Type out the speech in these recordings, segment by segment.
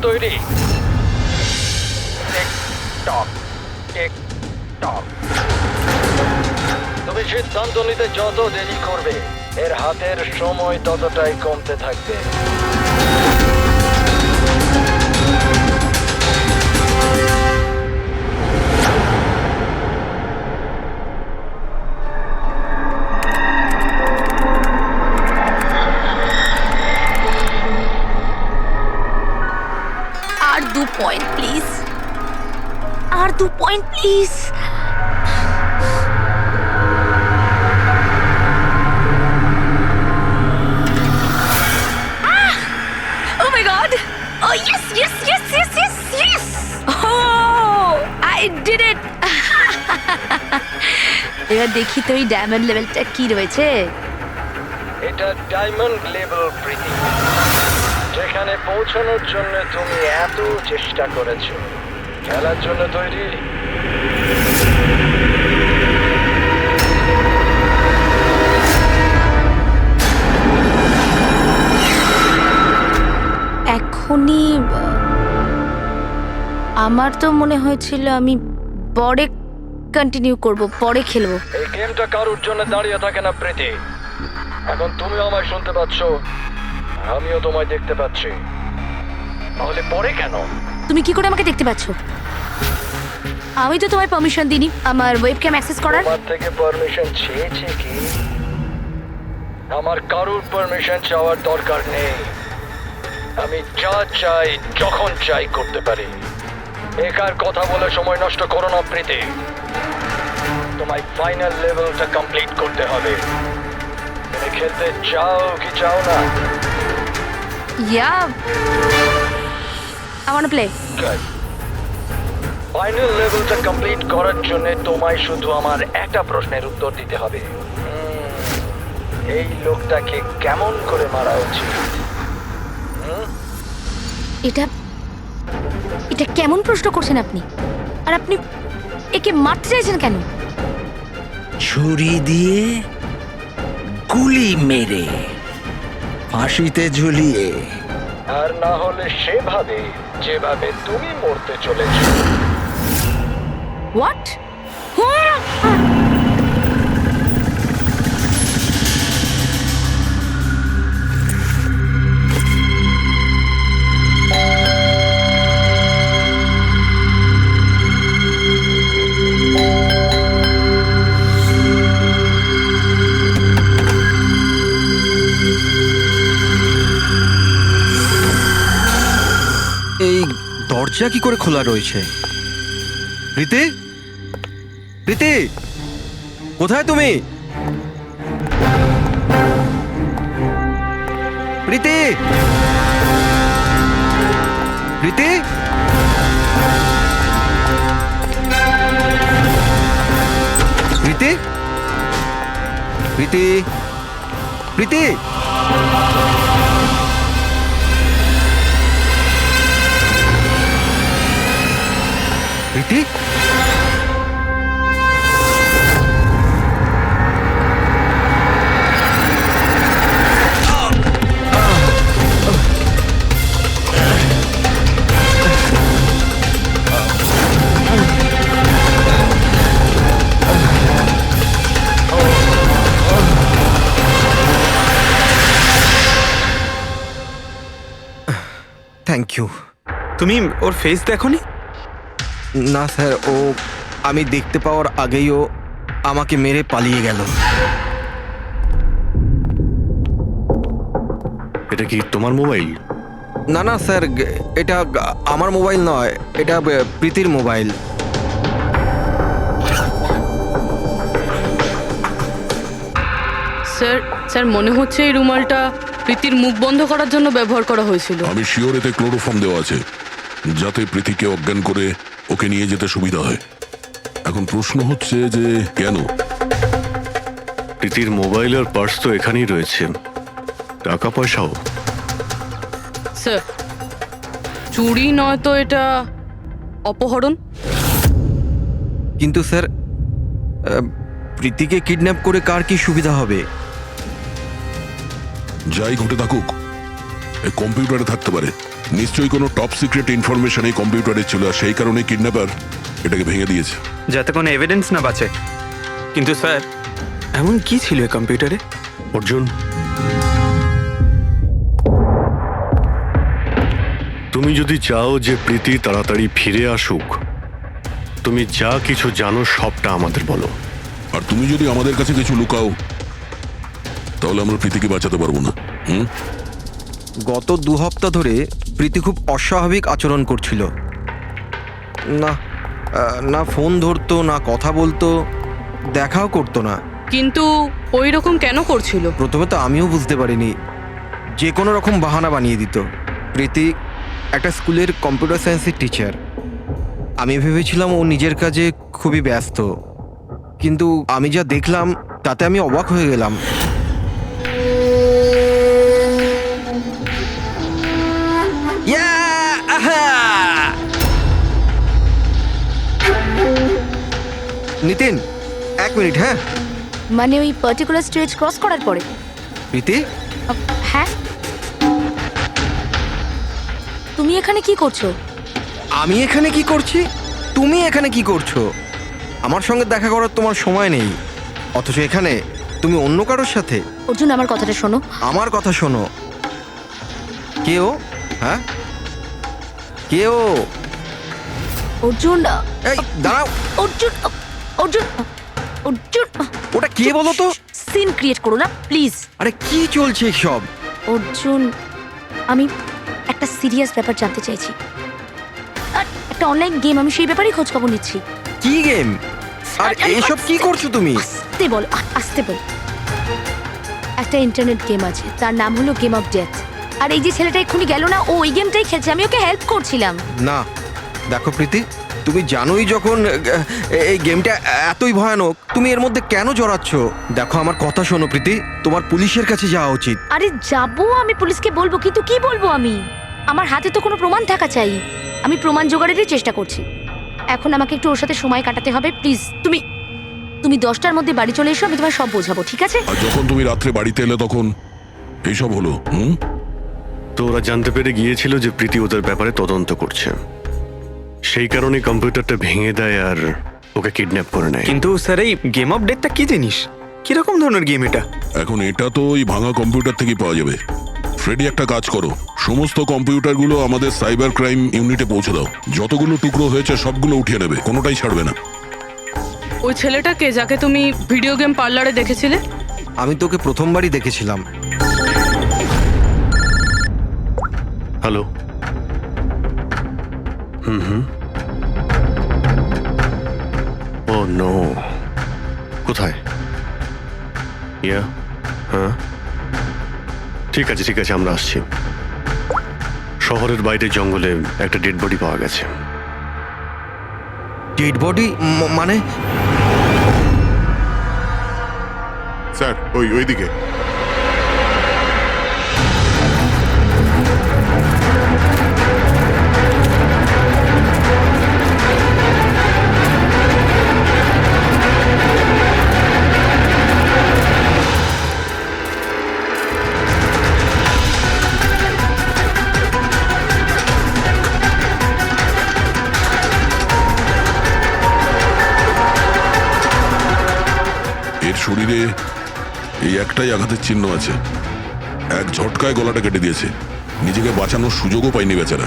তৈরি? টিক টক, টিক টক। তুমি সিদ্ধান্ত নিতে যত দেরি করবে, এর হাতের সময় ততটাই কমতে থাকবে। আর 2 পয়েন্ট প্লিজ, আর 2 point please. Oh my god! Oh yes, yes, yes, yes, yes, yes! Oh, I did it! এবার দেখি তো এই ডায়মন্ড লেভেলটা কি রয়েছে। এটা ডায়মন্ড লেভেল প্রীতি, যেখানে পৌঁছানোর জন্য তুমি এত চেষ্টা করেছো। খেলার জন্য তৈরি? এখনই আমার তো মনে হয়েছিল আমি পরে কন্টিনিউ করব, পরে খেলবো। এই গেমটা কারোর জন্য দাঁড়িয়ে থাকে না প্রীতি। এখন তুমিও আমায় শুনতে পাচ্ছ, আমিও তোমায় দেখতে পাচ্ছি। তাহলে পরে কেন? তুমি কি করে আমাকে দেখতে পাচ্ছ? আমি তো তোমায় পারমিশন দিইনি আমার ওয়েবক্যাম অ্যাক্সেস করার। তোমার থেকে পারমিশন চেয়েছে কি? আমার কারোর পারমিশন চাওয়ার দরকার নেই। আমি যা চাই যখন চাই করতে পারি। বেকার কথা বলে সময় নষ্ট করো না প্রীতি। তোমায় ফাইনাল লেভেলটা কমপ্লিট করতে হবে। তুমি খেলতে চাও কি চাও না? Yeah, I want to play. Final লেভেলটা কমপ্লিট করার জন্য তোমায় শুধু আমার একটা প্রশ্নের উত্তর দিতে হবে। এই লোকটাকে কেমন করে মারা উচিত? এটা এটা কেমন প্রশ্ন করছেন আপনি? আর আপনি একে মারতে চাইছেন কেন? ছুরি দিয়ে, গুলি মেরে, ফাঁসিতে ঝুলিয়ে। আর না হলে সেভাবে যেভাবে তুমি মরতে চলেছো। What? এই দরজা কি করে খোলা রয়েছে? প্রীতি, প্রীতি, কোথায় তুমি? প্রীতি, প্রীতি, প্রীতি, প্রীতি, প্রীতি। প্রীতি, থ্যাংক ইউ। তুমি ওর ফেস দেখোনি? না স্যার, ও আমি দেখতে পাওয়ার আগেই ও আমাকে মেরে পালিয়ে গেল। এটা কি তোমার মোবাইল? না না স্যার, এটা আমার মোবাইল নয়, এটা প্রীতির মোবাইল। স্যার মনে হচ্ছে এই রুমালটা প্রীতির মুখ বন্ধ করার জন্য ব্যবহার করা হয়েছিল। আমি শিওর এতে ক্লোরোফর্ম দেওয়া আছে, যাতে প্রীতিকে অজ্ঞান করে ওকে নিয়ে যেতে সুবিধা হয়। এখন প্রশ্ন হচ্ছে যে কেন? প্রীতির মোবাইল আর পার্স তো এখানেই রয়েছে, টাকা পয়সাও। স্যার চুরি নয় তো এটা অপহরণ। কিন্তু স্যার, প্রীতিকে কিডন্যাপ করে কার কি সুবিধা হবে? যাই ঘটে থাকুক, এই কম্পিউটারে থাকতে পারে। নিশ্চয়ই কোনো টপ সিক্রেট ইনফরমেশন এই কম্পিউটারে ছিল, আর সেই কারণে কিডন্যাপার এটাকে ভেঙে দিয়েছে। যাতে কোনো এভিডেন্স না বাঁচে। কিন্তু স্যার, এমন কি ছিল এই কম্পিউটারে? অর্জুন, তুমি যদি চাও যে প্রীতি তাড়াতাড়ি ফিরে আসুক, তুমি যা কিছু জানো সবটা আমাদের বলো। আর তুমি যদি আমাদের কাছে কিছু লুকাও, তাহলে আমরা প্রীতিকে বাঁচাতে পারবো না। গত 2 সপ্তাহ ধরে প্রীতি খুব অস্বাভাবিক আচরণ করছিল। না না ফোন ধরতো, না কথা বলতো, দেখাও করতো না। কিন্তু ওই রকম কেন করছিল? প্রথমে তো আমিও বুঝতে পারিনি, যে কোনো রকম বাহানা বানিয়ে দিত। প্রীতি একটা স্কুলের কম্পিউটার সায়েন্সের টিচার। আমি ভেবেছিলাম ও নিজের কাজে খুবই ব্যস্ত, কিন্তু আমি যা দেখলাম তাতে আমি অবাক হয়ে গেলাম। নিতিন, 1 মিনিট। হ্যাঁ মানে ওই পার্টিকুলার স্টেজ ক্রস করার পরে? প্রীতি, হ্যাঁ, তুমি এখানে কি করছো? আমি এখানে কি করছি? তুমি এখানে কি করছো? আমার সঙ্গে দেখা করার তোমার সময় নেই, অথচ এখানে তুমি অন্য কারোর সাথে। অর্জুন, আমার কথাটা শোনো। আমার কথা শোনো। কে ও? হ্যাঁ, কে ও? অর্জুন, এই দাঁড়াও। অর্জুন, অর্জুন, অর্জুন, ওটা কে বলো তো? সিন ক্রিয়েট করো না প্লিজ। আরে কি চলছে সব? অর্জুন, আমি একটা সিরিয়াস ব্যাপার জানতে চাইছি। আর একটা অনলাইন গেম, আমি সেই ব্যাপারেই খোঁজ খবর নিচ্ছি। কি গেম? আর এইসব কি করছো তুমি? আস্তে বল, আস্তে বল। একটা ইন্টারনেট গেম আছে, তার নাম হলো গেম অফ ডেথ। আর এই যে ছেলেটা এক্ষুনি গেল না, ও ওই গেমটাই খেলছে, আমি ওকে হেল্প করছিলাম। না দেখো প্রীতি, তুমি জানোই যখন এই গেমটা এতই ভয়ানক, তুমি এর মধ্যে কেন জড়াচ্ছ? দেখো আমার কথা শোনো প্রীতি, তোমার পুলিশের কাছে যাওয়া উচিত। আরে যাবো, আমি পুলিশকে বলবো, কিন্তু কি বলবো আমি? আমার হাতে তো কোনো প্রমাণ থাকা চাই। আমি প্রমাণ জোগাড়েরই চেষ্টা করছি। এখন আমাকে একটু ওর সাথে সময় কাটাতে হবে। প্লিজ তুমি 10টার মধ্যে বাড়ি চলে এসো, আমি তোমায় সব বোঝাবো, ঠিক আছে? আর যখন তুমি রাত্রে বাড়িতে এলে তখন এইসব হলো। তো ওরা জানতে পেরে গিয়েছিল যে প্রীতি ওদের ব্যাপারে তদন্ত করছে, সেই কারণে কম্পিউটারটা ভেঙে দেয় আর ওকে কিডন্যাপ করে নেয়। কিন্তু স্যার, এই গেম অফ ডেথটা কি জিনিস? কিরকম ধরনের গেম এটা? এখন এটা তো ওই ভাঙা কম্পিউটার থেকেই পাওয়া যাবে। ফ্রেডি, একটা কাজ করো, সমস্ত কম্পিউটারগুলো আমাদের সাইবার ক্রাইম ইউনিটে পৌঁছে দাও। যতগুলো টুকরো হয়েছে সবগুলো উঠিয়ে নেবে, কোনোটাই ছাড়বে না। ওই ছেলেটাকে যাকে তুমি ভিডিও গেম পার্লারে দেখেছিলে? আমি তোকে প্রথমবারই দেখেছিলাম। হ্যালো। ও নো, কোথায়? ইয়া, হ্যাঁ ঠিক আছে ঠিক আছে, আমরা আসছি। শহরের বাইরে জঙ্গলে একটা ডেড বডি পাওয়া গেছে। ডেড বডি মানে? স্যার, ওইদিকে। এর শরীরে এই একটাই আঘাতের চিহ্ন আছে। এক ঝটকায় গলাটা কেটে দিয়েছে, নিজেকে বাঁচানোর সুযোগও পায়নি বেচারা।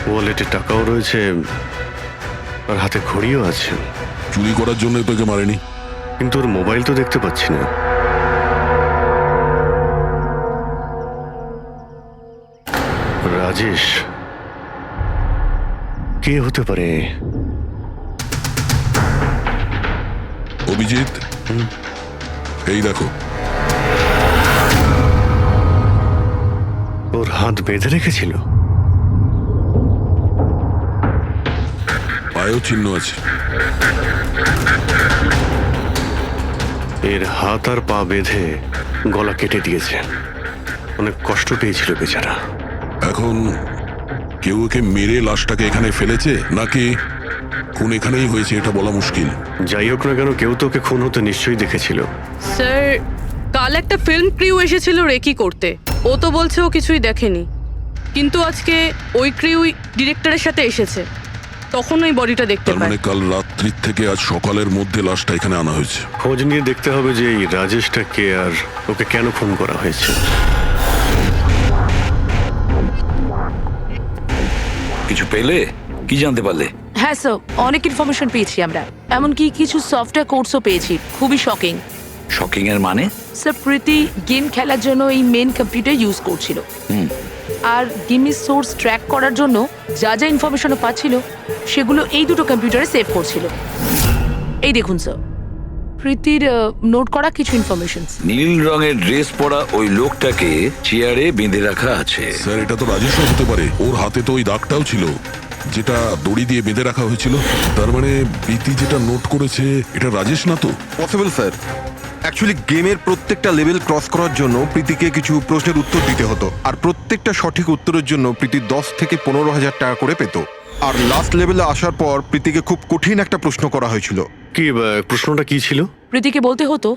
ওয়ালেটে টাকাও রয়েছে আর হাতে ঘড়িও আছে। চুরি করার জন্য তোকে মারেনি। কিন্তু ওর মোবাইল তো দেখতে পাচ্ছি না। রাজেশ কে হতে পারে? অভিজিৎ, এই দেখো, ওর হাত বেঁধে রেখেছিল। পায়েও চিহ্ন আছে। এর হাত আর পা বেঁধে গলা কেটে দিয়েছে। অনেক কষ্ট পেয়েছিল বেচারা। এখন কেউ ওকে মেরে লাশটাকে এখানে ফেলেছে, নাকি খুন এখানেই হয়েছে এটা বলা মুশকিল। যাই হোক না কেন, কেউ তো ওকে খুন হতে নিশ্চয়ই দেখেছিল। স্যার, কাল একটা ফিল্ম ক্রিউ এসেছিল রেকি করতে। ও তো বলছে ও কিছুই দেখেনি। কিন্তু আজকে ওই ক্রিউ ডিরেক্টরের সাথে এসেছে, তখন ওই বডিটা দেখতে তার পায়। মানে কাল রাত্রির থেকে আজ সকালের মধ্যে লাশটা এখানে আনা হয়েছে। খোঁজ নিয়ে দেখতে হবে যে এই রাজেশটা কে আর ওকে কেন খুন করা হয়েছে। কিছু পেলে? কি জানতে পারলে? হ্যাঁ স্যার, অনেক ইনফরমেশন পেয়েছি আমরা, এমনকি কিছু সফটওয়্যার কোর্সও পেয়েছি। খুবই শকিং। শকিং এর মানে? স্যার, প্রীতি গেম খেলার জন্য এই মেন কম্পিউটার ইউজ করছিল, আর গেমের সোর্স ট্র্যাক করার জন্য যা যা ইনফরমেশনও পাচ্ছিল সেগুলো এই দুটো কম্পিউটারে সেভ করছিল। এই দেখুন স্যার, প্রীতির নোট করা কিছু ইনফরমেশন। নীল রঙের ড্রেস পরা ওই লোকটাকে চেয়ারে বেঁধে রাখা আছে। স্যার এটা তো রাজেশও হতে পারে, ওর হাতে তো ওই দাগটাও ছিল যেটা দড়ি দিয়ে বেঁধে রাখা হয়েছিল। তার মানে প্রীতি যেটা নোট করেছে এটা রাজেশ না তো? Possible sir. অ্যাকচুয়ালি গেমের প্রত্যেকটা লেভেল ক্রস করার জন্য প্রীতিকে কিছু প্রশ্নের উত্তর দিতে হতো, আর প্রত্যেকটা সঠিক উত্তরের জন্য প্রীতি 10 থেকে 15,000 টাকা করে পেত। আর লাস্ট লেভেলে আসার পর প্রীতিকে খুব কঠিন একটা প্রশ্ন করা হয়েছিল। কি প্রশ্নটা কি ছিল? প্রীতিকে বলতে হতো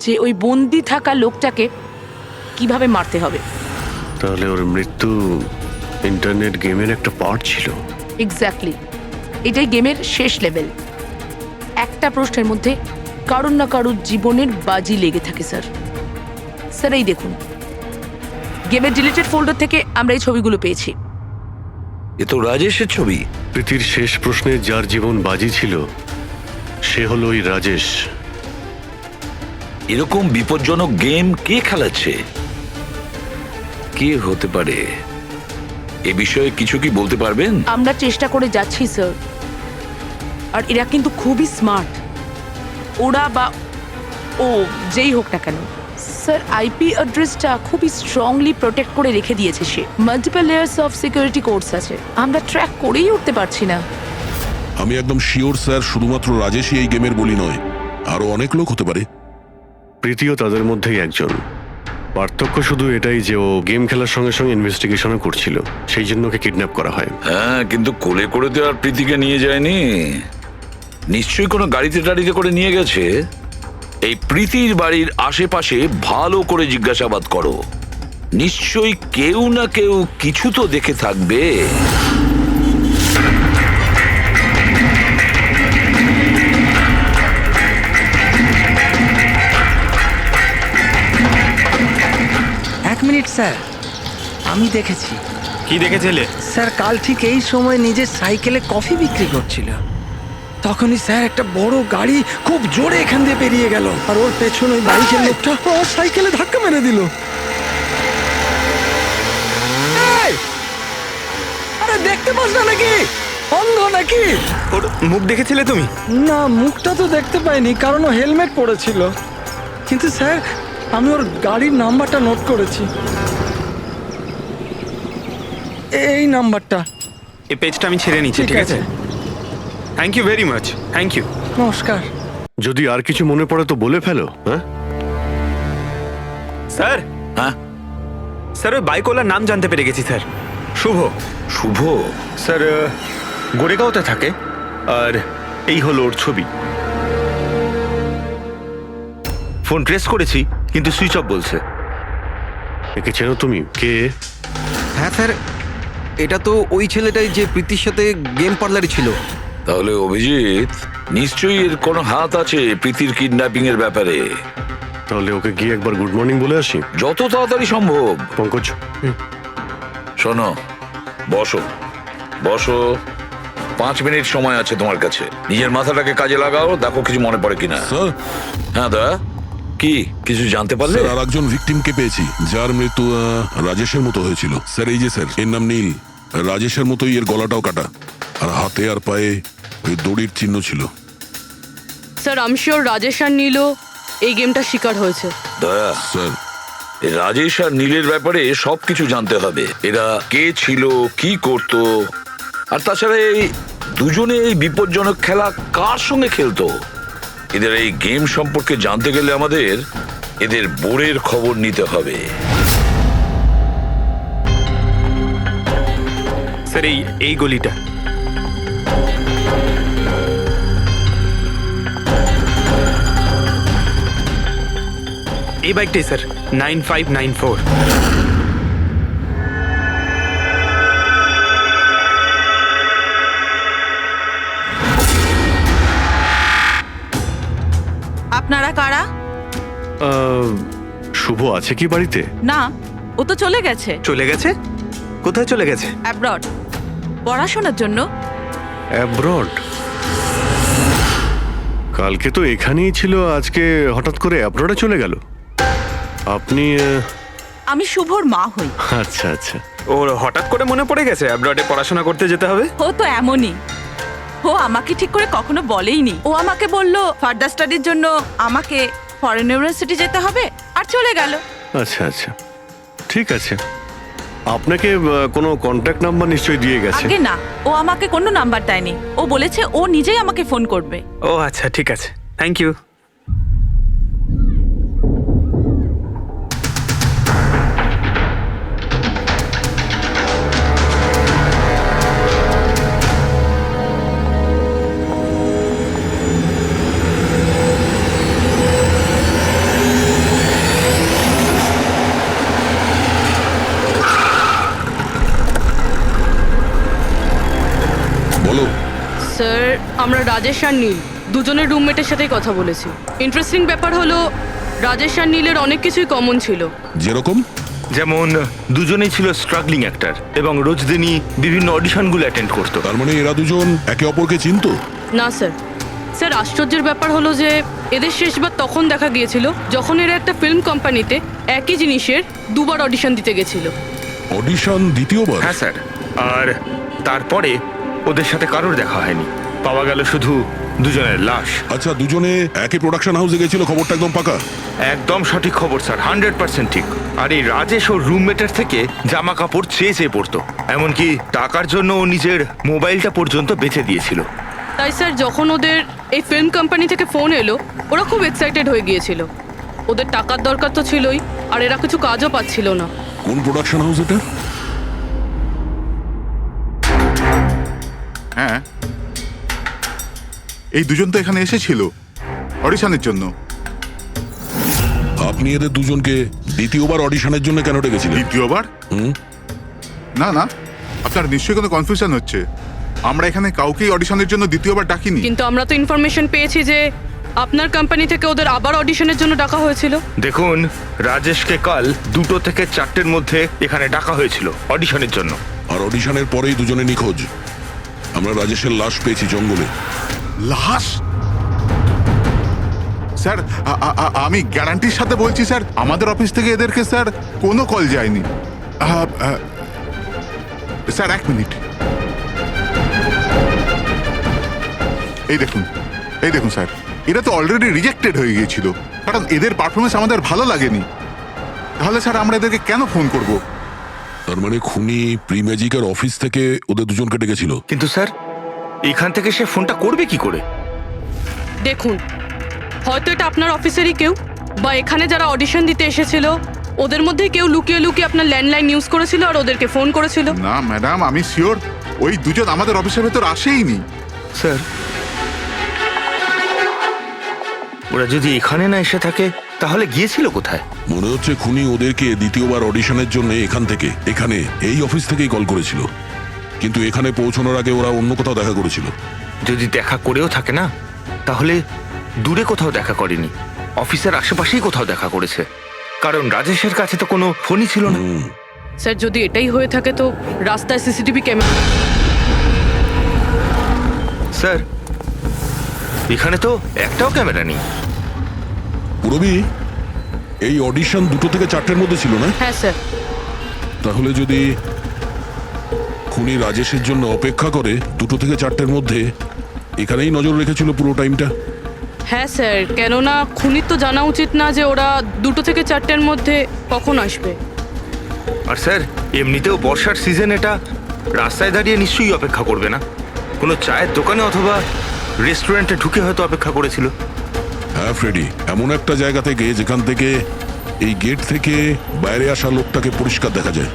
যে ওই বন্দি থাকা লোকটাকে কিভাবে মারতে হবে। তাহলে ওর মৃত্যু ইন্টারনেট গেমের একটা পার্ট ছিল। এক্স্যাক্টলি, এটাই গেমের শেষ লেভেল। একটা প্রশ্নের মধ্যে কারুর না কারুর জীবনের বাজি লেগে থাকে স্যার। স্যার এই দেখুন, গেমের ডিলিটেড ফোল্ডার থেকে আমরা এই ছবিগুলো পেয়েছি। এ তো রাজেশের ছবি। প্রীতির শেষ প্রশ্নে যার জীবন বাজি ছিল সে হলো ওই রাজেশ। এরকম বিপজ্জনক গেম কে খেলাচ্ছে? কে হতে পারে? এ বিষয়ে কিছু কি বলতে পারবেন? আমরা চেষ্টা করে যাচ্ছি স্যার, আর এরা কিন্তু খুবই স্মার্ট। ওরা বা ও যেই হোক না কেন স্যার, আইপি অ্যাড্রেসটা খুবই স্ট্রংলি প্রোটেক্ট করে রেখে দিয়েছে সে। Multiple layers of security codes আছে, আমরা ট্র্যাক করেই উঠতে পারছি না। আমি একদম শিওর স্যার, শুধুমাত্র রাজেশই এই গেমের বলি নয়, আরো অনেক লোক হতে পারে। প্রীতিও তাদের মধ্যেই একজন। পার্থক্য শুধু এটাই যে ও গেম খেলার সঙ্গে সঙ্গে ইনভেস্টিগেশনও করছিল, সেই জন্য ওকে কিডন্যাপ করা হয়। হ্যাঁ, কিন্তু কোলে করে তো আর প্রীতিকে নিয়ে যায়নি। নিশ্চয়ই কোনো গাড়িতে টাড়িতে করে নিয়ে গেছে। এই প্রীতির বাড়ির আশেপাশে ভালো করে জিজ্ঞাসাবাদ করো, নিশ্চয়ই কেউ না কেউ কিছু তো দেখে থাকবে। এক মিনিট স্যার, আমি দেখেছি। কি দেখেছিলে? স্যার কাল ঠিক এই সময় নিজের সাইকেলে কফি বিক্রি করছিল, তখনই স্যার একটা বড় গাড়ি খুব জোরে এখান দিয়ে পেরিয়ে গেল, আর ওর পেছনে ওই বাইকের লোকটা ওর সাইকেলে ধাক্কা মেরে দিল। এই! আরে দেখতে পাস না নাকি? অন্ধ নাকি? ওর মুখ দেখেছিলে তুমি? না, মুখটা তো দেখতে পাইনি কারণ ও হেলমেট পরেছিল, কিন্তু স্যার আমি ওর গাড়ির নাম্বারটা নোট করেছি, এই নাম্বারটা। এই পেজটা আমি ছেড়ে নিচ্ছি, ঠিক আছে? Thank you very much. Thank you. নমস্কার। যদি আর কিছু মনে পড়ে তো বলে ফেলো। হ্যাঁ স্যার। হ্যাঁ স্যার, ওই বাইকওয়ালার নাম জানতে পেরে গেছি স্যার। শুভ। শুভ? স্যার গোরেগাঁওতে থাকে, আর এই হলো ওর ছবি। ফোন ট্রেস করেছি কিন্তু সুইচ অফ বলছে। একে চেনো তুমি? কে? হ্যাঁ স্যার, এটা তো ওই ছেলেটাই যে প্রীতির সাথে গেম পার্লারে ছিল। তাহলে অভিজিৎ নিশ্চয়ই এর কোনো হাত আছে প্রীতির কিডন্যাপিং এর ব্যাপারে। তাহলে ওকে গিয়ে একবার গুড মর্নিং বলে আসি। যত তাড়াতাড়ি সম্ভব। পঙ্কজ, শোনো, বসো বসো, 5 মিনিট সময় আছে তোমার কাছে। নিজের মাথাটাকে কাজে লাগাও, দেখো কিছু মনে পড়ে কিনা। স্যার, হ্যাঁ দা, কি কিছু জানতে পারলে? স্যার আর একজন ভিকটিমকে পেয়েছি যার মৃত্যু রাজেশের মতো হয়েছিল। স্যার এই যে স্যার, এর নাম নীল। রাজেশের মতোই এর গলাটাও কাটা, আর হাতে আর পায়ে ওই দড়ির চিহ্ন ছিল। স্যার আম শিওর রাজেশ আর নীলও এই গেমটা শিকার হয়েছে। দয়া, স্যার এই রাজেশ আর নীলের ব্যাপারে সবকিছু জানতে হবে। এরা কে ছিল, কি করত, আর তাছাড়া এই দুজনে এই বিপজ্জনক খেলা কার সঙ্গে খেলতো। এদের এই গেম সম্পর্কে জানতে গেলে আমাদের এদের বোর্ডের খবর নিতে হবে। স্যার এই গলিটা। এই বাইকটাই স্যার, 9594। কারা? শুভ আছে কি বাড়িতে? না, ও তো চলে গেছে চলে গেছে? কোথায় চলে গেছে? অ্যাব্রড, পড়াশোনার জন্য। অ্যাব্রড? কালকে তো এখানেই ছিল, আজকে হঠাৎ করে অ্যাব্রডে চলে গেল। আপনি আমি শুভর মা হই। আচ্ছা আচ্ছা। ওর হঠাৎ করে মনে পড়ে গেছে অ্যাব্রডে পড়াশোনা করতে যেতে হবে। ও তো এমনই, ও আমাকে ঠিক করে কখনো বলেইনি। ও আমাকে বলল ফার্দার স্টাডির জন্য আমাকে ফরেন ইউনিভার্সিটি যেতে হবে, আর চলে গেল। আচ্ছা আচ্ছা, ঠিক আছে। আপনাকে কোনো কন্ট্যাক্ট নাম্বার নিশ্চয়ই দিয়ে গেছে? আগে না, ও আমাকে কোনো নাম্বার দেয়নি। ও বলেছে ও নিজেই আমাকে ফোন করবে। ও আচ্ছা, ঠিক আছে, থ্যাংক ইউ। বলো। স্যার, আমরা রাজেশ আর নীল দুজনের রুমমেটের সাথেই কথা বলেছি। ইন্টারেস্টিং ব্যাপার হলো রাজেশ আর নীলের অনেক কিছুই কমন ছিল। যেরকম? যেমন দুজনেই ছিল স্ট্রাগলিং অ্যাক্টর এবং রোজ দিনই বিভিন্ন অডিশনগুলো অ্যাটেন্ড করতো। তার মানে এরা দুজন একে অপরকে চিনতো? না স্যার। স্যার, আশ্চর্যের ব্যাপার হলো যে এদের শেষবার তখন দেখা গিয়েছিল যখন এরা একটা ফিল্ম কোম্পানিতে একই জিনিসের দুবার অডিশন দিতে গেছিল। অডিশন দ্বিতীয়বার? হ্যাঁ স্যার, আর তারপরে ওদের সাথে কারোর দেখা হয়নি, পাওয়া গেল শুধু দুজনের লাশ। আচ্ছা, দুজনে একই প্রোডাকশন হাউসে গেছিল, খবরটা একদম পাকা? একদম সঠিক খবর স্যার, 100% ঠিক। আর এই রাজেশ ওর রুমমেটের থেকে জামা কাপড় চেয়ে চেয়ে পড়তো, এমনকি টাকার জন্য ও নিজের মোবাইলটা পর্যন্ত বেচে দিয়েছিল। তাই স্যার, যখন ওদের এই ফিল্ম কোম্পানি থেকে ফোন এলো ওরা খুব এক্সাইটেড হয়ে গিয়েছিল। ওদের টাকার দরকার তো ছিলই, আর এরা কিছু কাজও পাচ্ছিল না। কোন প্রোডাকশন হাউস এটা? হ্যাঁ, এই দুজন তো এখানে এসেছিল অডিশনের জন্য। আপনি এদের দুজনকে দ্বিতীয়বার অডিশনের জন্য কেন ডেকেছিলেন? দ্বিতীয়বার? না না, আপনার নিশ্চয়ই কোনো কনফিউশন হচ্ছে। আমরা এখানে কাউকেই অডিশনের জন্য দ্বিতীয়বার ডাকিনি। কিন্তু আমরা তো ইনফরমেশন পেয়েছি যে আপনার কোম্পানি থেকে ওদের আবার অডিশনের জন্য ডাকা হয়েছিল। দেখুন, রাজেশকে কাল 2টো থেকে 4টের মধ্যে এখানে ডাকা হয়েছিল অডিশনের জন্য। আর অডিশনের পরেই দুজনে নিখোঁজ। আমরা রাজেশের লাশ পেয়েছি জঙ্গলে। লাশ? স্যার, আমি গ্যারান্টির সাথে বলছি স্যার, আমাদের অফিস থেকে এদেরকে স্যার কোনো কল যায়নি। Sir, 1 minute. এই দেখুন স্যার, এরা তো অলরেডি রিজেক্টেড হয়ে গিয়েছিল, কারণ এদের পারফরমেন্স আমাদের ভালো লাগেনি। তাহলে স্যার আমরা এদেরকে কেন ফোন করব? তার মানে খুনি প্রি ম্যাজিকের অফিস থেকে ওদের দুজনকে ডেকেছিল। কিন্তু স্যার, এখান থেকে সে ফোনটা করবে কি করে? দেখুন, হয়তো এটা আপনার অফিসেরই কেউ, বা এখানে যারা অডিশন দিতে এসেছিল ওদের মধ্যে কেউ লুকিয়ে লুকিয়ে আপনার ল্যান্ডলাইন ইউজ করেছিল আর ওদেরকে ফোন করেছিল। না ম্যাডাম, আমি শিওর ওই দুজন আমাদের অফিসের ভেতর আসেইনি। স্যার, ওরা যদি এখানে না এসে থাকে তাহলে গিয়েছিল কোথায়? মনে হচ্ছে খুনি ওদেরকে দ্বিতীয়বার অডিশনের জন্য এখানে এই অফিস থেকেই কল করেছিল, কিন্তু এখানে পৌঁছানোর আগে ওরা অন্য কোথাও দেখা করেছিল। যদি দেখা করেও থাকে না, তাহলে দূরে কোথাও দেখা করেনি, অফিসের আশেপাশেই কোথাও দেখা করেছে, কারণ রাজেশের কাছে তো কোনো ফোনই ছিল না। স্যার, যদি এটাই হয়ে থাকে তো রাস্তায় সিসিটিভি ক্যামেরা। স্যার, এখানে তো একটাও ক্যামেরা নেই। পুরবি, এই অডিশন 2টো থেকে 4টের মধ্যে ছিল না? হ্যাঁ স্যার। তাহলে যদি খুনি রাজেশের জন্য অপেক্ষা করে 2টো থেকে 4টের মধ্যে, এখানেই নজর রেখেছিল পুরো টাইমটা। হ্যাঁ স্যার, কেননা খুনির তো জানা উচিত না যে ওরা 2টো থেকে 4টের মধ্যে কখন আসবে। আর স্যার, এমনিতেও বর্ষার সিজন, এটা রাস্তায় দাঁড়িয়ে নিশ্চয়ই অপেক্ষা করবে না, কোনো চায়ের দোকানে অথবা রেস্টুরেন্টে ঢুকে হয়তো অপেক্ষা করেছিল। হ্যাঁ ফ্রেডি, এমন একটা জায়গা থেকে যেখান থেকে এই গেট থেকে বাইরে আসা লোকটাকে পরিষ্কার দেখা যায়,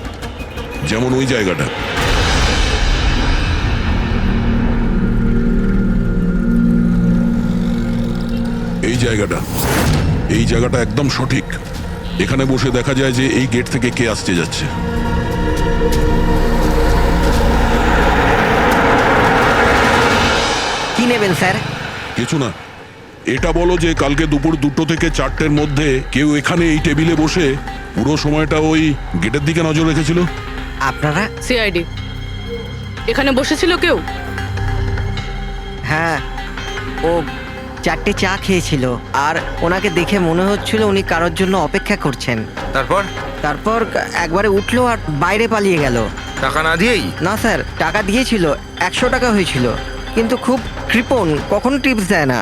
যেমন ওই জায়গাটা। এই জায়গাটা একদম সঠিক। এখানে বসে দেখা যায় যে এই গেট থেকে কে আসতে যাচ্ছে। কি নেবেন স্যার? কিছু না, এটা বলো যে কালকে দুপুর 2টো থেকে 4টের মধ্যে কেউ এখানে এই টেবিলে বসে পুরো সময়টা ওই গেটের দিকে নজর রেখেছিল? আপনারা? সিআইডি এখানে বসেছিল কেউ? হ্যাঁ, ও 4টে চা খেয়েছিল আর ওনাকে দেখে মনে হচ্ছিল উনি কারোর জন্য অপেক্ষা করছেন। তারপর তারপর একবারে উঠলো আর বাইরে পালিয়ে গেল। টাকা না দিয়েই? না স্যার, টাকা দিয়েছিল, 100 টাকা হয়েছিল, কিন্তু খুব কৃপণ, কখনো টিপস দেয় না।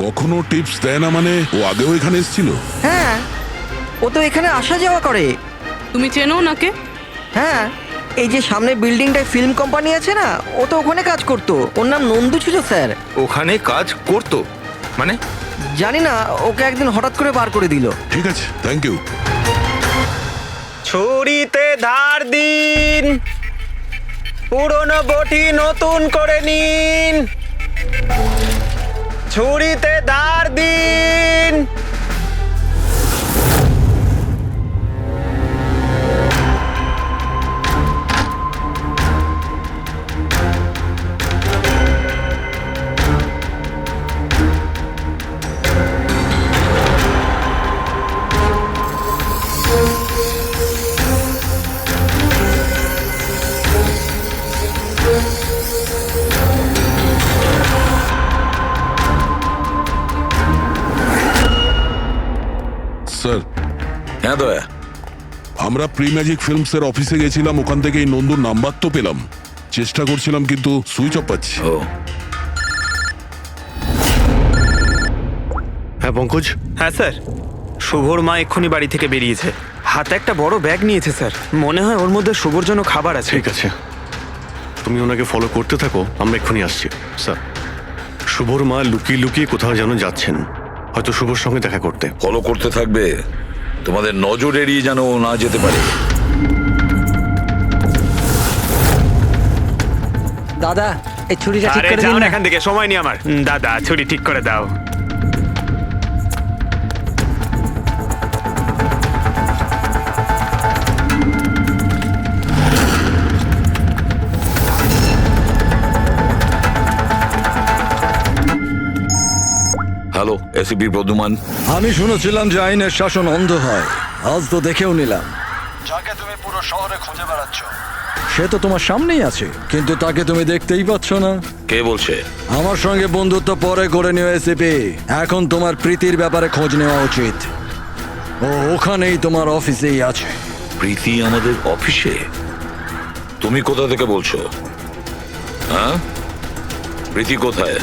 কখনো টিপস দেয় না মানে ও আগেও এখানে এসেছিল? হ্যাঁ, ও তো এখানে আসা যাওয়া করে। তুমি চেনো নাকে? হ্যাঁ, এই যে সামনে বিল্ডিংটায় ফিল্ম কোম্পানি আছে না, ও তো ওখানে কাজ করতো। ওর নাম নন্দু ছিল স্যার। ওখানে কাজ করতো মানে? জানি না, ওকে একদিন হঠাৎ করে বার করে দিল। ঠিক আছে, থ্যাংক ইউ। ছুরিতে ধার দিন, পুরনো বটি নতুন করে নিন। ছুরিতে ধার দিন। স্যার, হ্যাঁ দয়া, আমরা প্রি ম্যাজিক ফিল্মসের অফিসে গেছিলাম, ওখান থেকে এই নন্দুর নাম্বার তো পেলাম, চেষ্টা করছিলাম কিন্তু সুইচ অফ পাচ্ছি। ও হ্যাঁ পঙ্কজ, হ্যাঁ স্যার, শুভর মা এক্ষুনি বাড়ি থেকে বেরিয়েছে, হাতে একটা বড় ব্যাগ নিয়েছে স্যার। মনে হয় ওর মধ্যে শুভর জন্য খাবার আছে। ঠিক আছে, তুমি ওনাকে ফলো করতে থাকো, আমরা এক্ষুনি আসছি। স্যার, শুভর মা লুকিয়ে লুকিয়ে কোথাও যেন যাচ্ছেন, হয়তো শুভর সঙ্গে দেখা করতে। ফলো করতে থাকবে, তোমাদের নজর এড়িয়ে যেন ও না যেতে পারে। দাদা, এই ছুরিটা ঠিক আরে করে যাও দিন না না। এখান থেকে, সময় নেই আমার। দাদা, ছুরি ঠিক করে দাও। Hello, ACP Pradyuman. আমি শুনেছিলাম যে আইনের শাসন অন্ধ হয়, আজ তো দেখেও নিলাম। যাকে তুমি পুরো শহরে খুঁজে বেড়াচ্ছ, সে তো তোমার সামনেই আছে, কিন্তু তাকে তুমি দেখতেই পাচ্ছ না। কে বলছে? আমার সঙ্গে বন্ধুত্ব পরে করে নিও এসিপি, এখন তোমার প্রীতির ব্যাপারে খোঁজ নেওয়া উচিত। ও ওখানেই তোমার অফিসেই আছে। প্রীতি আমাদের অফিসে? তুমি কোথা থেকে বলছো? হ্যাঁ, প্রীতি কোথায়?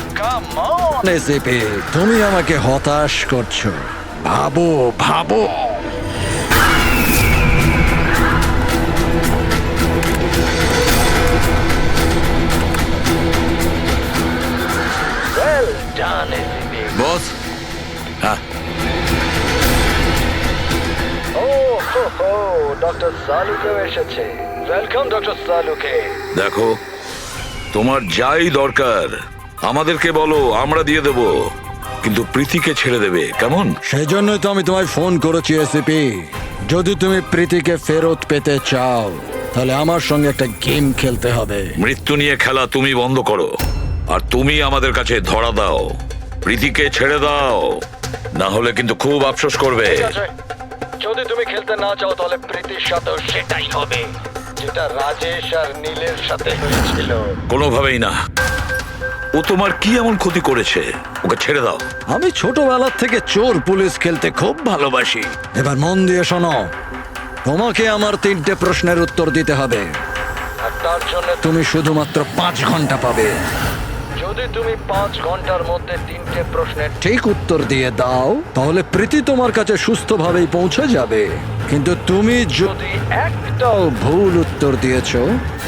এসিপি, তুমি আমাকে হতাশ করছো। ভাবো ভাবো। বস? হ্যাঁ, ডক্টর সালুকেও এসেছে। Welcome doctor Saluke. দেখো, তোমার যাই দরকার আমাদেরকে বলো, আমরা দিয়ে দেব, কিন্তু প্রীতিকে ছেড়ে দেবে, কেমন? সেজন্যই তো আমি তোমায় ফোন করেছি এসিপি। যদি তুমি প্রীতিকে ফেরত পেতে চাও, তাহলে আমার সঙ্গে একটা গেম খেলতে হবে। মৃত্যু নিয়ে খেলা তুমি বন্ধ করো, আর তুমি আমাদের কাছে ধরা দাও। প্রীতিকে ছেড়ে দাও, না হলে কিন্তু খুব আফসোস করবে। ঠিক আছে, যদি তুমি খেলতে না চাও তাহলে প্রীতির সাথেও সেটাই হবে, যেটা রাজেশ আর নীলের সাথে হয়েছিল। কোনোভাবেই না। ও তোমার কি এমন ক্ষতি করেছে? ওকে ছেড়ে দাও। আমি ছোটবেলা থেকে চোর পুলিশ খেলতে খুব ভালোবাসি। এবার মন দিয়ে শোনো, তোমাকে আমার 3টে প্রশ্নের উত্তর দিতে হবে। আর তার জন্য তুমি শুধুমাত্র 5 ঘন্টা পাবে। যদি তুমি 5 ঘন্টার মধ্যে 3টে প্রশ্নের ঠিক উত্তর দিয়ে দাও, তাহলে প্রীতি তোমার কাছে সুস্থভাবেই পৌঁছে যাবে। কিন্তু তুমি যদি একটাও ভুল উত্তর দিয়েছো,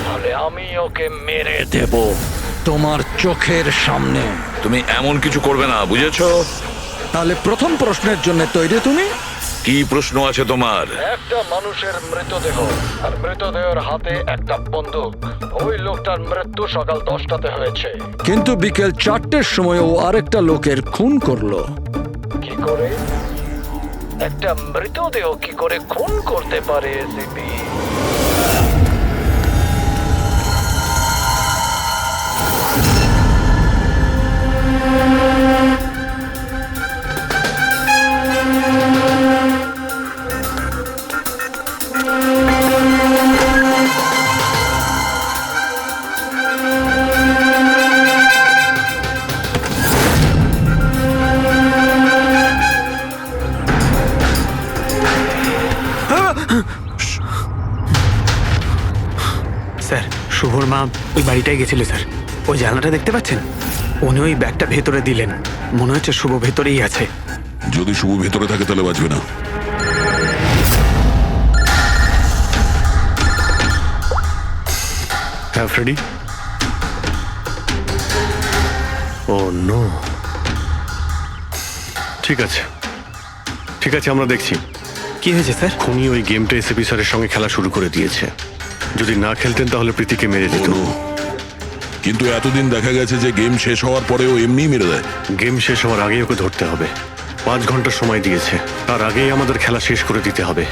তাহলে আমি ওকে মেরে দেব তোমার চোখের সামনে। তুমি এমন কিছু করবে না, বুঝেছো? তাহলে প্রথম প্রশ্নের জন্য তৈরি তুমি? কি প্রশ্ন আছে তোমার? একটা মানুষের মৃতদেহ, আর মৃতদেহের হাতে একটা বন্দুক। ওই লোকটার মৃত্যু সকাল 10টাতে হয়েছে। কিন্তু বিকেল 4টের সময় ও আরেকটা লোকের খুন করলো। কি করে? একটা মৃতদেহ কি করে খুন করতে পারে এসিপি? স্যার শুভর মা ওই বাড়িটায় গেছিল স্যার। ওই জানলাটা দেখতে পাচ্ছেন? উনি ওই ব্যাগটা ভেতরে দিলেন। মনে হচ্ছে শুভ ভেতরেই আছে। যদি শুভ ভেতরে থাকে তাহলে বাঁচবে না। হ্যাঁ ফ্রেডি। ও নো। ঠিক আছে ঠিক আছে, আমরা দেখছি। কি হয়েছে স্যার? খুনি ওই গেমটা এসএপি স্যারের সঙ্গে খেলা শুরু করে দিয়েছে। যদি না খেলতেন তাহলে প্রীতিকে মেরে দিত। ও নো। কিন্তু এতদিন দেখা গেছে যে গেম শেষ হওয়ার পরেও এমনিই মেরে দেয়। গেম শেষ হওয়ার আগেই ওকে ধরতে হবে। 5 ঘন্টা সময় দিয়েছে, তার আগেই আমাদের খেলা শেষ করে দিতে হবে।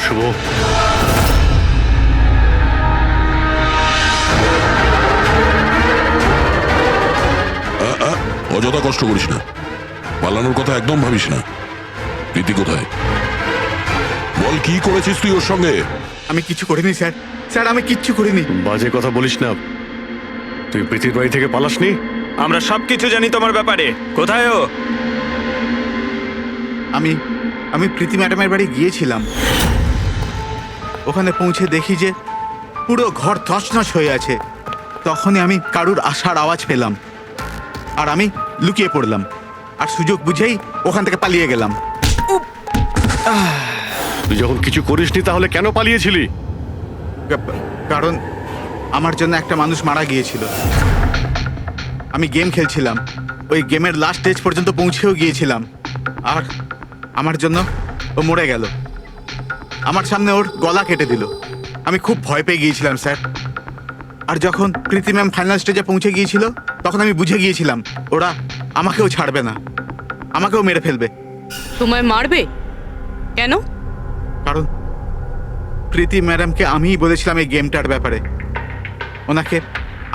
শুভ, অযথা কষ্ট করিস না, পালানোর কথা একদম ভাবিস না। প্রীতি কোথায়? বল কি করেছিস তুই ওর সঙ্গে? আমি কিছু করিনি স্যার, স্যার আমি কিচ্ছু করিনি। বাজে কথা বলিস না। তুই প্রীতির বাড়ি থেকে পালাসনি? আমরা সবকিছু জানি তোমার ব্যাপারে। কোথায় ও? আমি প্রীতি ম্যাডামের বাড়ি গিয়েছিলাম। ওখানে পৌঁছে দেখি যে পুরো ঘর তছনছ হয়ে আছে। তখনই আমি কারুর আসার আওয়াজ পেলাম, আর আমি লুকিয়ে পড়লাম, আর সুযোগ বুঝেই ওখান থেকে পালিয়ে গেলাম। তুই যখন কিছু করিসনি তাহলে কেন পালিয়েছিলি? কারণ আমার জন্য একটা মানুষ মারা গিয়েছিল। আমি গেম খেলছিলাম, ওই গেমের লাস্ট স্টেজ পর্যন্ত পৌঁছেও গিয়েছিলাম, আর আমার জন্য ও মরে গেল। আমার সামনে ওর গলা কেটে দিল। আমি খুব ভয় পেয়ে গিয়েছিলাম স্যার। আর যখন প্রীতি ম্যাম ফাইনাল স্টেজে পৌঁছে গিয়েছিল তখন আমি বুঝে গিয়েছিলাম ওরা আমাকেও ছাড়বে না, আমাকেও মেরে ফেলবে। তোমায় মারবে কেন? কারণ প্রীতি ম্যাডামকে আমিই বলেছিলাম এই গেমটার ব্যাপারে। ওনাকে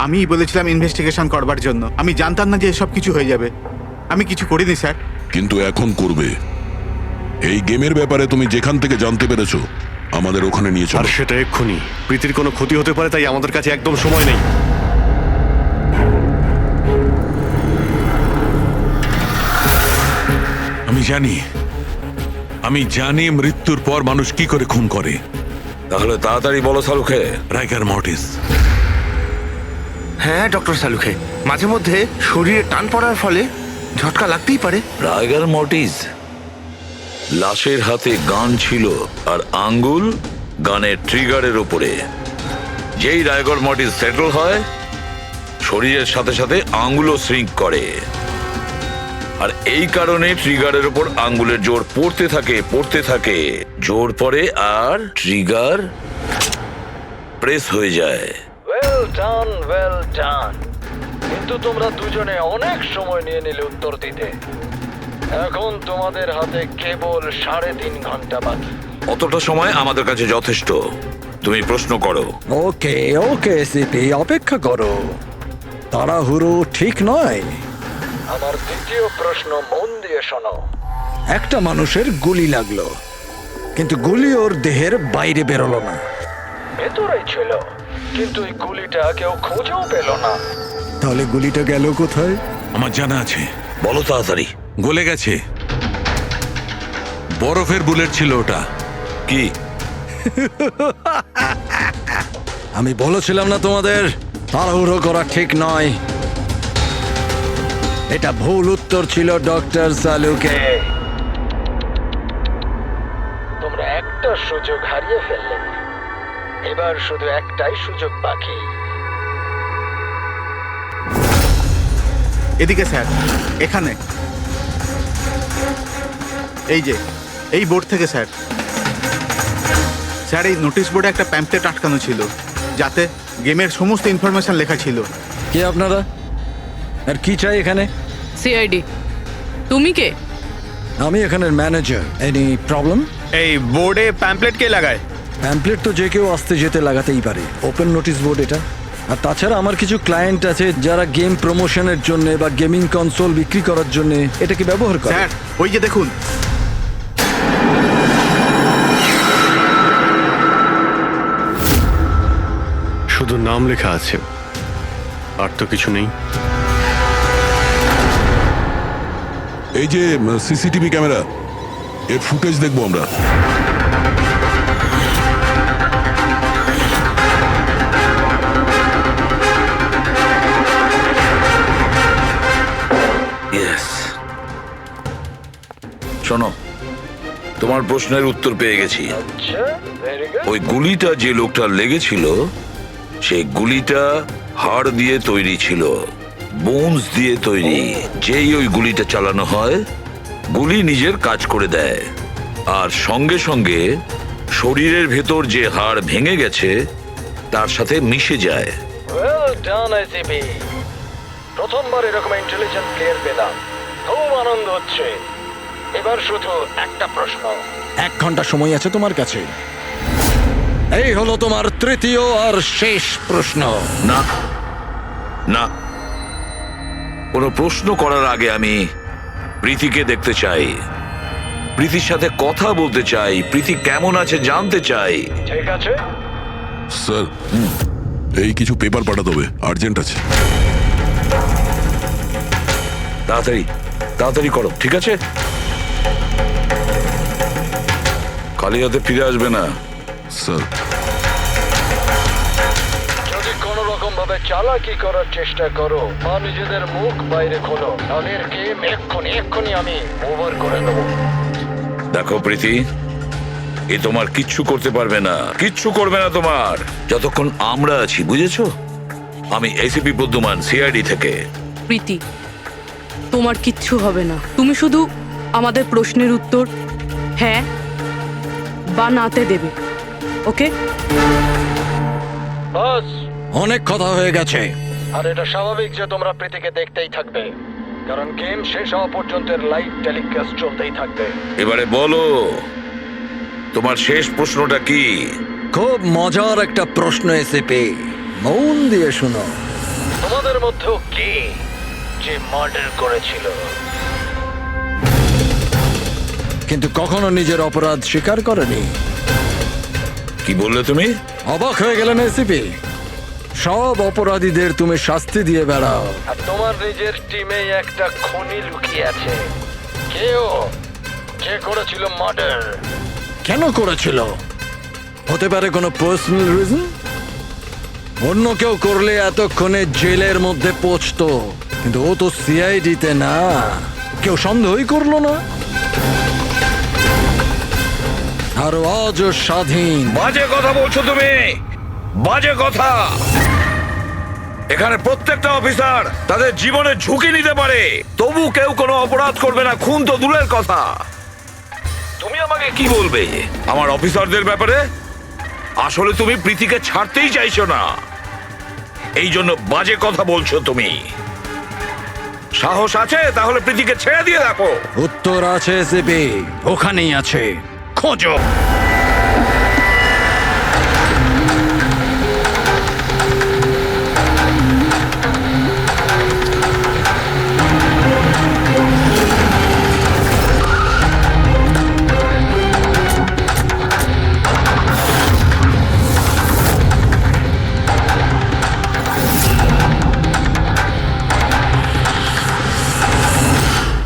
আমিই বলেছিলাম ইনভেস্টিগেশন করবার জন্য। আমি জানতাম না যে এসব কিছু হয়ে যাবে। আমি কিছু করিনি স্যার। কিন্তু এখন করবে। এই গেমের ব্যাপারে তুমি যেখান থেকে জানতে পেরেছো আমাদের ওখানে নিয়ে আর চলো। সেটা এক্ষুনি। প্রীতির কোনো ক্ষতি হতে পারে, তাই আমাদের কাছে একদম সময় নেই। আমি জানি মৃত্যুর পর মানুষ কি করে খুন করে। তাহলে তাড়াতাড়ি বলো শাহরুখে। রাইগার মর্টিস। হ্যাঁ ডক্টর সালুখে, মাঝে মধ্যে শরীরে টান পড়ার ফলে ঝটকা লাগতেই পারে। রাইগার মর্টিস। লাশের হাতে গান ছিল আর আঙ্গুল গানের ট্রিগারের ওপরে। যেই রাইগার মর্টিস সেটেল হয় শরীরের সাথে সাথে আঙ্গুলও শ্রিঙ্ক করে, আর এই কারণে ট্রিগারের ওপর আঙ্গুলের জোর পড়তে থাকে, জোর পড়ে আর ট্রিগার প্রেস হয়ে যায়। Well done. কিন্তু তোমরা দুজনে অনেক সময় নিয়ে নিলে উত্তর দিতে। এখন তোমাদের হাতে কেবল 3.5 ঘন্টা বাকি। অতটা সময় আমাদের কাছে যথেষ্ট। তুমি প্রশ্ন করো। ওকে সিপি, অপেক্ষা করো, তাড়াহুড়ো ঠিক নয়। আমার দ্বিতীয় প্রশ্ন মন দিয়ে শোনো। একটা মানুষের গুলি লাগলো, কিন্তু গুলি ওর দেহের বাইরে বেরোলো না। ভেতরেই ছিল, কিন্তু এই গুলিটা কেউ খুঁজেও পেল না। তাহলে গুলিটা গেল কোথায়? আমার জানা আছে। বলো তাড়াতাড়ি। গলে গেছে। বরফের বুলেট ছিল ওটা। কি? আমি বলেছিলাম না তোমাদের তাড়াহুড়ো করা ঠিক নয়। এটা ভুল উত্তর ছিল ডক্টর সালুকে। তোমরা একটা সুযোগ হারিয়ে ফেললে। এবার শুধু একটাই সুযোগ বাকি। এদিকে স্যার, এখানে এই যে এই বোর্ড থেকে স্যার। স্যার এই নোটিশ বোর্ডে একটা প্যাম্পলেট আটকানো ছিল। যাতে গেমের সমস্ত ইনফরমেশন লেখা ছিল। কে আপনারা আর কি চাই এখানে? সিআইডি। তুমি কে? আমি এখানের ম্যানেজার। Any problem? এই বোর্ডে প্যাম্পলেট কে লাগায়? প্যাম্পলেট তো যে কেউ আসতে যেতে লাগাতেই পারে। ওপেন নোটিশ বোর্ড এটা। আর তাছাড়া আমার কিছু ক্লায়েন্ট আছে যারা গেম প্রমোশনের জন্য বা গেমিং কনসোল বিক্রি করার জন্য এটাকে ব্যবহার করে। স্যার ওই যে দেখুন, শুধু নাম লেখা আছে, আর তো কিছু নেই। এই যে সিসিটিভি ক্যামেরা, এর ফুটেজ দেখবো আমরা। ইয়েস, শোনো, তোমার প্রশ্নের উত্তর পেয়ে গেছি। আচ্ছা, ভেরি গুড। ওই গুলিটা যে লোকটার লেগেছিল, সেই গুলিটা হাড় দিয়ে তৈরি ছিল, বোনস দিয়ে তৈরি। যেই ওই গুলিটা চালানো হয়, গুলি নিজের কাজ করে দেয়, আর সঙ্গে সঙ্গে শরীরের ভেতর যে হাড় ভেঙে গেছে তার সাথে মিশে যায়। Well done ICP. প্রথমবার এরকম ইন্টেলিজেন্ট প্লেয়ার পেলাম, খুব আনন্দ হচ্ছে। এবার শুধু একটা প্রশ্ন। 1 ঘন্টা সময় আছে তোমার কাছে। এই হলো তোমার তৃতীয় আর শেষ প্রশ্ন। না না, কোনো প্রশ্ন করার আগে আমি প্রীতিকে দেখতে চাই, প্রীতির সাথে কথা বলতে চাই, প্রীতি কেমন আছে জানতে চাই। ঠিক আছে। স্যার, এই কিছু পেপার পাঠাতে হবে, আর্জেন্ট আছে। তাড়াতাড়ি তাড়াতাড়ি করো, ঠিক আছে? খালি হাতে ফিরে আসবে না। স্যার, যদি কোনো রকম ভাবে চালাকি করার চেষ্টা করো বা নিজেদের মুখ বাইরে খোলো, তাহলে এর গেম এক্ষুনি আমি ওভার করে দেবো। দেখো প্রীতি, এ তোমার কিচ্ছু করতে পারবে না, কিচ্ছু করবে না তোমার, যতক্ষণ আমরা আছি, বুঝেছো? আমি এসিপি প্রদ্যুমান, সিআইডি থেকে। প্রীতি, তোমার কিচ্ছু হবে না। তুমি শুধু আমাদের প্রশ্নের উত্তর হ্যাঁ বা নাতে দেবে, ওকে? বাস। অনেক কথা হয়ে গেছে। আর এটা স্বাভাবিক যে তোমরা প্রীতিকে দেখতেই থাকবে, কারণ গেম শেষ হওয়া পর্যন্ত লাইভ টেলিকাস্ট চলতেই থাকবে। এবারে বলো, তোমার শেষ প্রশ্নটা কি? খুব মজার একটা প্রশ্ন এসেপি, মন দিয়ে শুনো। তোমাদের মধ্যেও কে যে মার্ডার করেছিল? কিন্তু কখনো নিজের অপরাধ স্বীকার করেনি। কি বললে তুমি? অবাক হয়ে গেলেন এসিপি? সব অপরাধীদের তুমি শাস্তি দিয়ে বেড়াও, আর তোমার নিজের টিমে একটা খুনি লুকিয়ে আছে। কেউ যে করেছিল মার্ডার? কেন করেছিল? হতে পারে কোনো পার্সোনাল রিজন। অন্য কেউ করলে এতক্ষণে জেলের মধ্যে পৌঁছতো, কিন্তু ও তো সিআইডিতে না, কেউ সন্দেহই করলো না। আর আজও স্বাধীন। বাজে কথা বলছো তুমি, বাজে কথা। এখানে প্রত্যেকটা অফিসার তাদের জীবনে ঝুঁকি নিতে পারে, তবু কেউ কোনো অপরাধ করবে না, খুন তো দূরের কথা। তুমি আমাকে কি বলবে আমার অফিসারদের ব্যাপারে? আসলে তুমি প্রীতিকে ছাড়তেই চাইছো না, এই জন্য বাজে কথা বলছো তুমি। সাহস আছে তাহলে প্রীতিকে ছেড়ে দিয়ে দেখো। উত্তর আছে এসিপি, ওখানেই আছে, খোঁজো।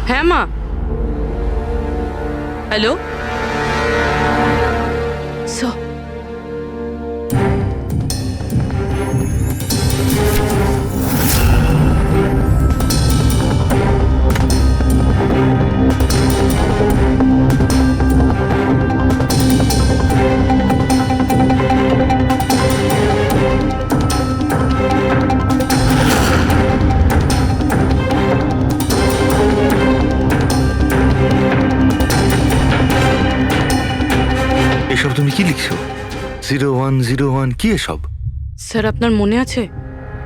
হ্যাঁ মা। হ্যালো। এসব তুমি কি লিখছো? 0101 কি এসব? স্যার আপনার মনে আছে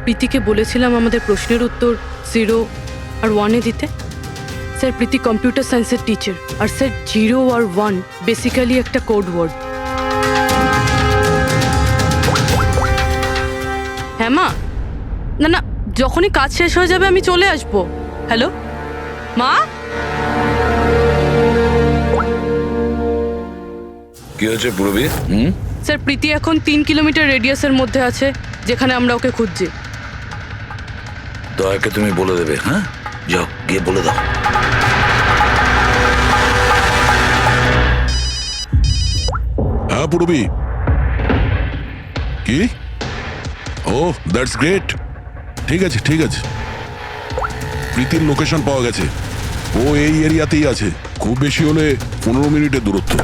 প্রীতিকে বলেছিলাম আমাদের প্রশ্নের উত্তর 0 আর 1-এ দিতে? স্যার প্রীতি কম্পিউটার সায়েন্সের টিচার, আর স্যার 0 আর 1 বেসিক্যালি একটা কোড ওয়ার্ড। হ্যাঁ মা, না না, যখনই কাজ শেষ হয়ে যাবে আমি চলে আসবো। হ্যালো মা? কি হয়েছে পূরবী? স্যার প্রীতি এখন 3 কিলোমিটার রেডিয়াসের মধ্যে আছে, যেখানে আমরা ওকে খুঁজছি। দয়াকে তুমি বলে দেবে। হ্যাঁ, যাও গিয়ে বলে দাও। হ্যাঁ পূরবী, কি? ও দ্যাটস গ্রেট। ঠিক আছে ঠিক আছে, প্রীতির লোকেশন পাওয়া গেছে। ও এই এরিয়াতেই আছে, খুব বেশি হলে 15 মিনিটের দূরত্ব।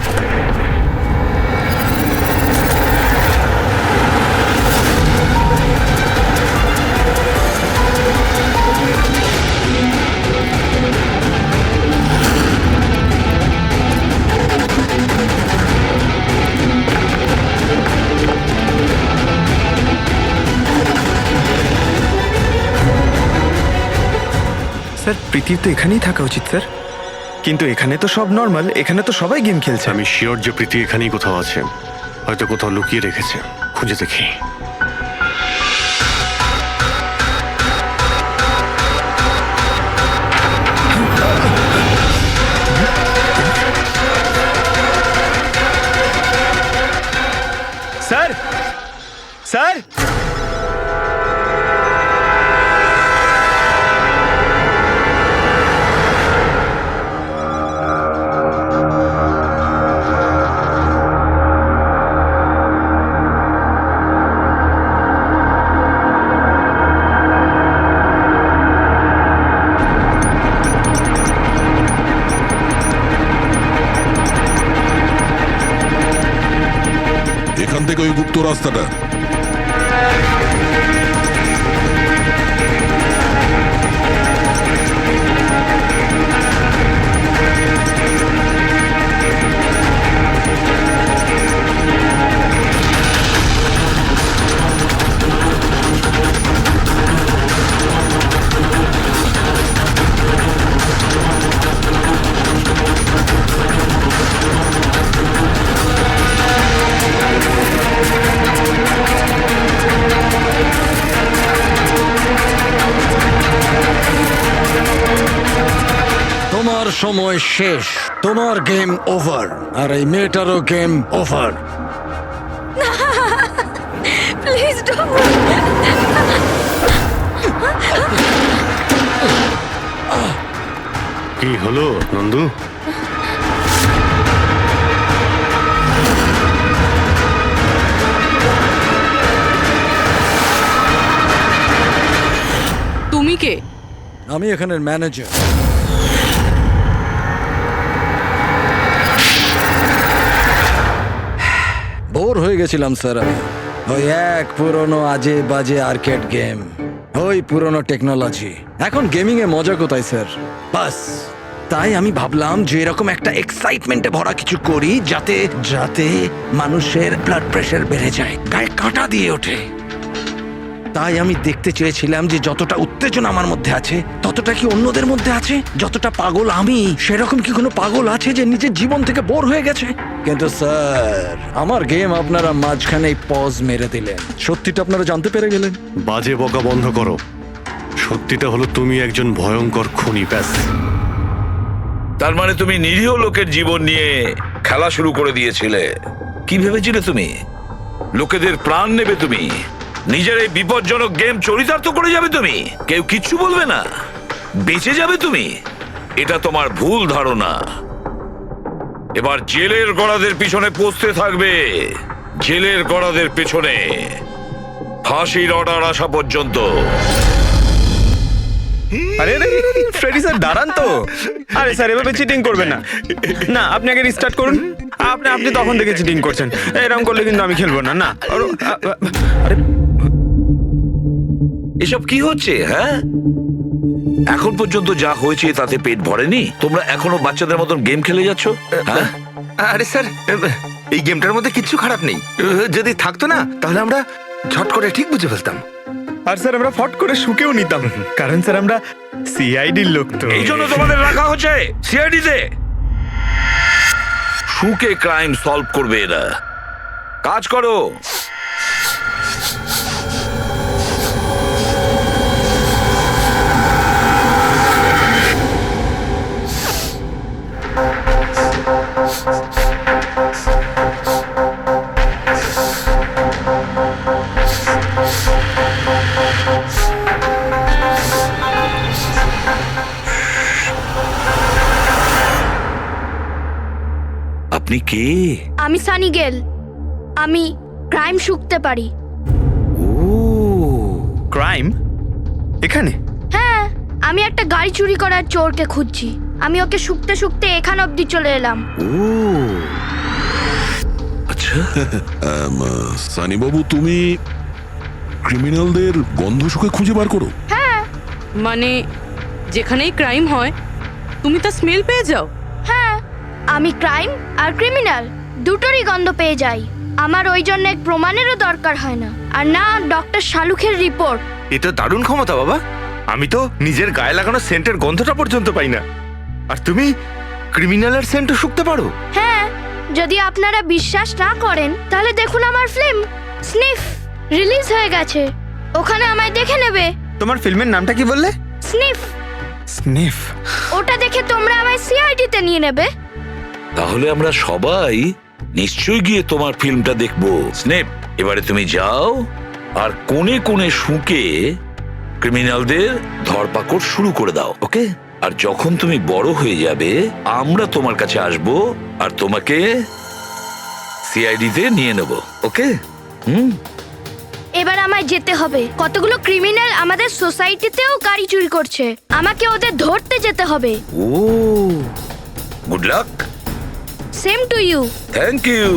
স্যার প্রীতির তো এখানেই থাকা উচিত স্যার, কিন্তু এখানে তো সব নর্মাল, এখানে তো সবাই গেম খেলছে। আমি শিওর যে প্রীতি এখানেই কোথাও আছে, হয়তো কোথাও লুকিয়ে রেখেছে। খুঁজে দেখি। স্যার স্যার এখান থেকে ওই গুপ্ত রাস্তাটা। তোমার সময় শেষ, তোমার গেম ওভার, আর এই মেয়েটারও গেম ওভার। Please don't. কি হলো নন্দু? তুমি কে? আমি এখানের ম্যানেজার। বোর হয়ে গেছিলাম স্যার আমি। ওই এক পুরনো আজে বাজে আর্কেড গেম, ওই পুরনো টেকনোলজি। এখন গেমিং এ মজা কোথায় স্যার? বাস তাই আমি ভাবলাম যে এরকম একটা এক্সাইটমেন্টে ভরা কিছু করি, যাতে যাতে মানুষের ব্লাড প্রেশার বেড়ে যায়, গায়ে কাঁটা দিয়ে ওঠে। তাই আমি দেখতে চেয়েছিলাম যে যতটা উত্তেজনা আমার মধ্যে আছে, ততটা কি অন্যদের মধ্যে আছে? যতটা পাগল আমি, সেরকম কি কোনো পাগল আছে যে নিজের জীবন থেকে বোর হয়ে গেছে? কিন্তু স্যার, আমার গেম আপনারা মাঝখানেই পজ মেরে দিলেন। সত্যিটা আপনারা জানতে পেরে গেলেন। বাজে বকা বন্ধ করো। সত্যিটা হলো তুমি একজন ভয়ঙ্কর খুনি, ব্যাস। তার মানে তুমি নিরীহ লোকের জীবন নিয়ে খেলা শুরু করে দিয়েছিলে। কি ভেবেছিলে তুমি? লোকেদের প্রাণ নেবে তুমি? নিজের এই বিপজ্জনক গেম চরিতার্থ করে যাবে তুমি? কেউ কিচ্ছু বলবে না, বেঁচে যাবে তুমি? এটা তোমার ভুল ধারণা। এবার জেলের গড়াদের পিছনে পৌঁছতে থাকবে, জেলের গড়াদের পেছনে, ফাঁসির অর্ডার আসা পর্যন্ত। আরে ফ্রেডি স্যার দাঁড়ান তো। আরে স্যার এভাবে চিটিং করবেন না। না, আপনি আগে রিস্টার্ট করুন। আপনি তখন থেকে চিটিং করছেন, এরকম করলে কিন্তু আমি খেলবো না। না আরে এসব কি হচ্ছে? হ্যাঁ, এখন পর্যন্ত যা হয়েছে তাতে পেট ভরেনি? তোমরা এখনো বাচ্চাদের মতন গেম খেলে যাচ্ছ? হ্যাঁ, আরে স্যার, এই গেমটার মধ্যে কিচ্ছু খারাপ নেই। যদি থাকতো না, তাহলে আমরা ঝট করে ঠিক বুঝে ফেলতাম। আর স্যার আমরা ফট করে শুকেও নিতাম, কারণ স্যার আমরা সিআইডির লোক তো। এই জন্য তোমাদের রাখা হচ্ছে সিআইডিতে। শুকে ক্রাইম সলভ করবে এরা। কাজ করো। আপনি কে? আমি সানি গেল। আমি ক্রাইম শুকতে পারি। ক্রাইম এখানে? হ্যাঁ, আমি একটা গাড়ি চুরি করার চোরকে খুঁজছি। আমি ওকে শুকতে শুকতে এখান অবধি চলে এলাম। আচ্ছা, সানি বাবু, তুমি ক্রিমিনালদের গন্ধ শুকে খুঁজে বার করো? হ্যাঁ মানে যেখানেই ক্রাইম হয় তুমি তা স্মেল পেয়ে যাও? হ্যাঁ, আমি ক্রাইম আর ক্রিমিনাল দুটোরই গন্ধ পেয়ে যাই। আমার ওই জন্য এক প্রমাণেরও দরকার হয় না, আর না ডক্টর শালুখের রিপোর্ট। এটা দারুণ ক্ষমতা বাবা। আমি তো নিজের গায়ে লাগানো সেন্টের গন্ধটা পর্যন্ত পাই না, আর তুমি ক্রিমিনালের সেন্টও শুকতে পারো। হ্যাঁ, যদি আপনারা বিশ্বাস না করেন তাহলে দেখুন আমার ফিল্ম স্নিফ রিলিজ হয়ে গেছে, ওখানে আমায় দেখে নেবে। তোমার ফিল্মের নামটা কি বললে? স্নিফ। স্নিফ? ওটা দেখে তোমরা আমায় সিআইডিতে নিয়ে নেবে। তাহলে আমরা সবাই নিশ্চয়ই গিয়ে তোমার ফিল্মটা দেখবো। স্নেপ, এবারে তুমি যাও আর কোণে কোণে শুকে ক্রিমিনালদের ধরপাকড় শুরু করে দাও, ওকে? আর যখন তুমি বড় হয়ে যাবে আমরা তোমার কাছে আসবো আর তোমাকে সিআইডিতে নিয়ে নেব, ওকে? এবার আমায় যেতে হবে। কতগুলো ক্রিমিনাল আমাদের সোসাইটিতেও গাড়ি চুরি করছে, আমাকে ওদের ধরতে যেতে হবে। ও, good luck. Same to you. Thank you.